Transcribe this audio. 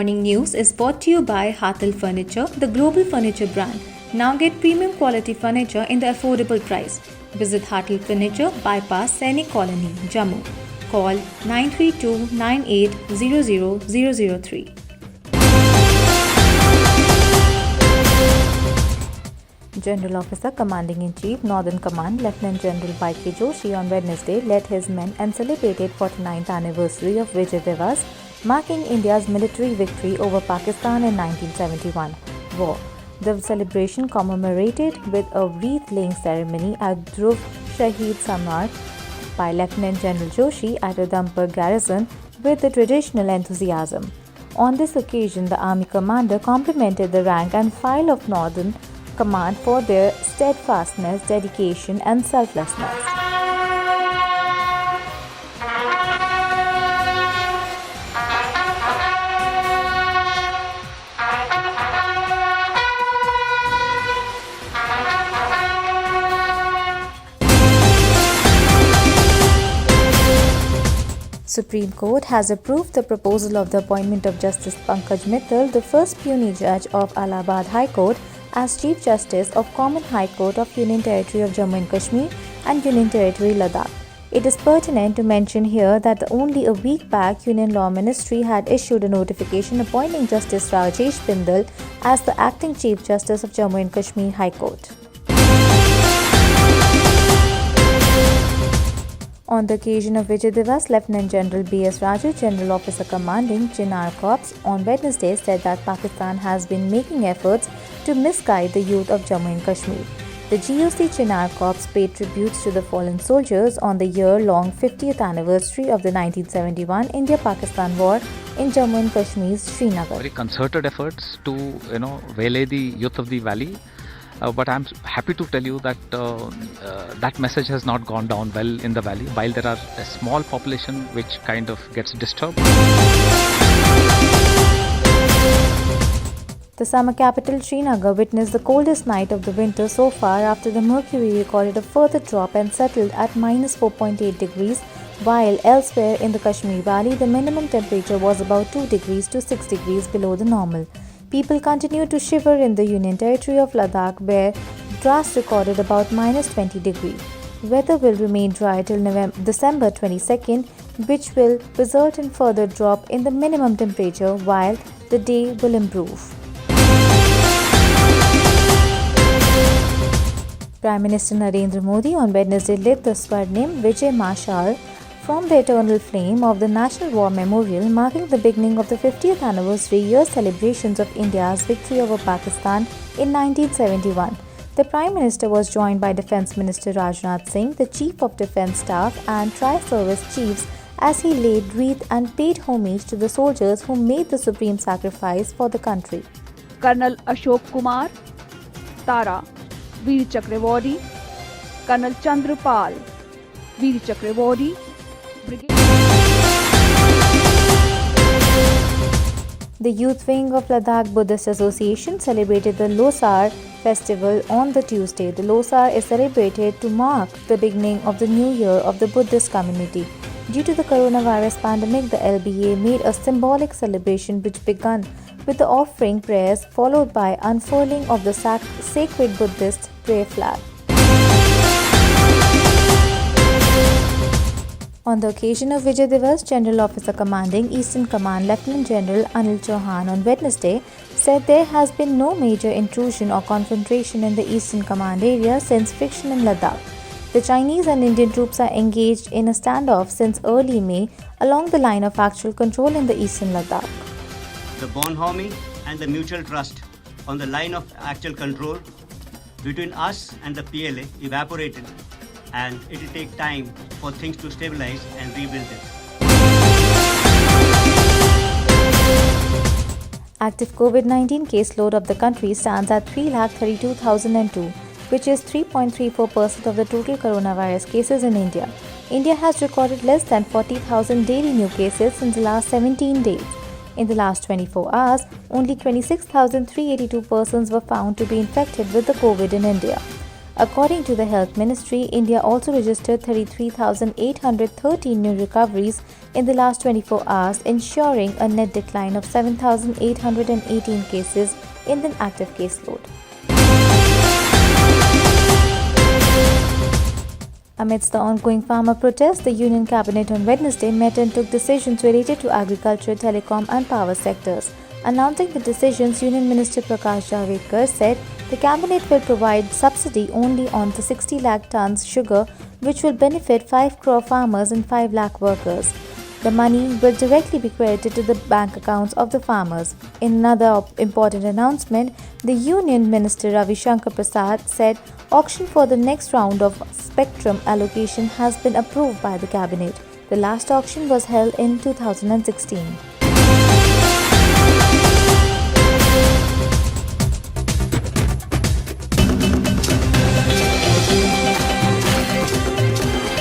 morning news is brought to you by Hathel Furniture, the global furniture brand. Now get premium quality furniture in the affordable price. Visit Hathel Furniture, Bypass, Sainik Colony, Jammu. Call 932-9800-003. General Officer Commanding-in-Chief, Northern Command, Lieutenant General Y.K. Joshi on Wednesday led his men and celebrated 49th anniversary of Vijay Diwas, marking India's military victory over Pakistan in 1971 war. The celebration commemorated with a wreath-laying ceremony at Dhruv Shaheed Samar by Lieutenant General Joshi at Udhampur Garrison with the traditional enthusiasm. On this occasion, the Army commander complimented the rank and file of Northern Command for their steadfastness, dedication and selflessness. Supreme Court has approved the proposal of the appointment of Justice Pankaj Mittal, the first puisne judge of Allahabad High Court, as Chief Justice of Common High Court of Union Territory of Jammu and Kashmir and Union Territory Ladakh. It is pertinent to mention here that only a week back, Union Law Ministry had issued a notification appointing Justice Rajesh Bindal as the acting Chief Justice of Jammu and Kashmir High Court. On the occasion of Vijay Diwas, Lieutenant General B.S. Raju, General Officer Commanding Chinar Corps, on Wednesday said that Pakistan has been making efforts to misguide the youth of Jammu and Kashmir. The GOC Chinar Corps paid tributes to the fallen soldiers on the year-long 50th anniversary of the 1971 India-Pakistan War in Jammu and Kashmir's Srinagar. Very concerted efforts to waylay the youth of the valley. But I'm happy to tell you that that message has not gone down well in the valley, while there are a small population which kind of gets disturbed. The summer capital Srinagar witnessed the coldest night of the winter so far after the mercury recorded a further drop and settled at -4.8 degrees, while elsewhere in the Kashmir Valley the minimum temperature was about 2 degrees to 6 degrees below the normal. People continue to shiver in the Union Territory of Ladakh, where drafts recorded about -20 degrees. Weather will remain dry till December 22nd, which will result in further drop in the minimum temperature while the day will improve. Prime Minister Narendra Modi on Wednesday lit the Swarnim Vijay Mashal from the eternal flame of the National War Memorial, marking the beginning of the 50th anniversary year celebrations of India's victory over Pakistan in 1971. The Prime Minister was joined by Defence Minister Rajnath Singh, the Chief of Defence Staff and Tri-Service Chiefs as he laid wreath and paid homage to the soldiers who made the supreme sacrifice for the country. Colonel Ashok Kumar, Tara, Veer Chakravarti, Colonel Chandrapal, Veer Chakravarti, The youth wing of Ladakh Buddhist Association celebrated the Losar festival on the Tuesday. The Losar is celebrated to mark the beginning of the new year of the Buddhist community. Due to the coronavirus pandemic, the LBA made a symbolic celebration which began with the offering prayers followed by unfurling of the sacred Buddhist prayer flag. On the occasion of Vijay Diwas, General Officer Commanding Eastern Command Lieutenant General Anil Chauhan on Wednesday said there has been no major intrusion or confrontation in the Eastern Command area since friction in Ladakh. The Chinese and Indian troops are engaged in a standoff since early May along the line of actual control in the Eastern Ladakh. The bonhomie and the mutual trust on the line of actual control between us and the PLA evaporated, and it will take time for things to stabilize and rebuild it. Active COVID-19 caseload of the country stands at 3,32,002, which is 3.34% of the total coronavirus cases in India. India has recorded less than 40,000 daily new cases since the last 17 days. In the last 24 hours, only 26,382 persons were found to be infected with the COVID in India. According to the Health Ministry, India also registered 33,813 new recoveries in the last 24 hours, ensuring a net decline of 7,818 cases in the active caseload. Amidst the ongoing farmer protests, the Union Cabinet on Wednesday met and took decisions related to agriculture, telecom and power sectors. Announcing the decisions, Union Minister Prakash Javadekar said the Cabinet will provide subsidy only on the 60 lakh tons sugar, which will benefit 5 crore farmers and 5 lakh workers. The money will directly be credited to the bank accounts of the farmers. In another important announcement, the Union Minister Ravi Shankar Prasad said auction for the next round of spectrum allocation has been approved by the Cabinet. The last auction was held in 2016.